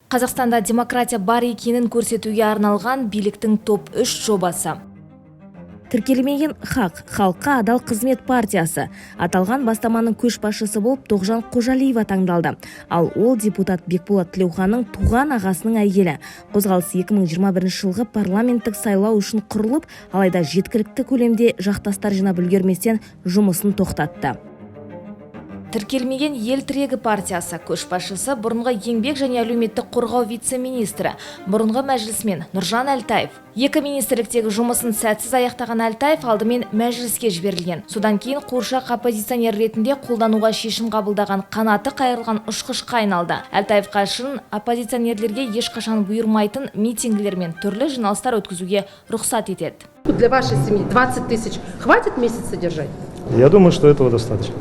Қазақстанда демократия бар екенін көрсетуге арналған биліктің топ 3 жобасы. Тіркелмеген хақ, халыққа адал қызмет партиясы. Аталған бастаманың көшбасшысы болып Тоғжан Қожалиева таңдалды. Ал ол депутат Бекболат Тілеуханның туған ағасының әйелі. Қозғалыс 2021 жылғы парламенттік сайлау үшін құрылып, алайда жеткілікті көлемде жақтастар жинап үлгерместен жұмысын тоқтатты. Тіркелмеген ел тірегі партиясы көшбасшысы бұрынғы еңбек және әлеуметтік қорғау вице-министрі, бұрынғы мәжілісмен Нұржан Әлтаев. Екі министрліктегі жұмысын сәтсіз аяқтаған Әлтаев алдымен мәжіліске жіберілген. Содан кейін қуыршақ оппозиционер ретінде қолдануға шешім қабылдаған қанаты қайырылған ұшқышқа айналды. Әлтаев қашын оппозиционерлерге ешқашан бұйырмайтын митингілер мен түрлі жиналыстар өткізуге рұқсат етеді. Для вашей семьи 20 тысяч хватит месяц содержать? Я думаю, что этого достаточно.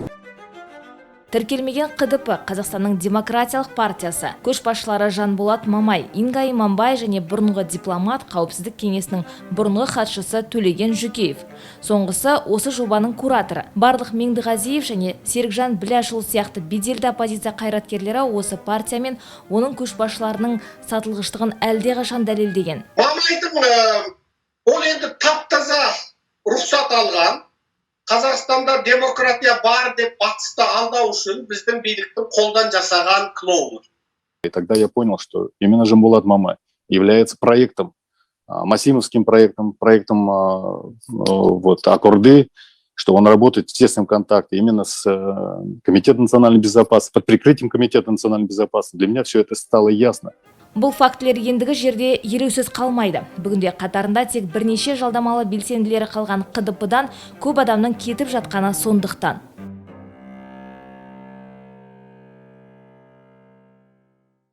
Тіркелмеген КДП Қазақстанның демократиялық партиясы. Көшбасшылары Жанболат Мамай, Инга Иманбай және бұрынғы дипломат қауіпсіздік кеңесінің бұрынғы хатшысы Төлеген Жүкеев. Соңғысы осы жобаның кураторы. Барлық Меңдіғазиев және Серікжан Біляшұлы сияқты беделді оппозиция қайраткерлері осы партия мен оның көшбасшыларының сатылғыштығын әлдеқашан дәлелдеген. Мамайдың ол енді таптаза рұқсат алған. Қазақстанда демократия бар деп батысты алдау үшін біздің биліктің қолдан жасаған клоуны. И тогда я понял, что именно Жанболат Мамай является проектом, массивовским проектом Аккорды, что он работает в тесном контакте именно с Комитетом национальной безопасности, под прикрытием Комитета национальной безопасности. Для меня все это стало ясно. Бұл фактілер ендігі жерде елеусіз қалмайды. Бүгінде қатарында тек бірнеше жалдамалы белсенділері қалған КДП-дан көп адамның кетіп жатқаны сондықтан.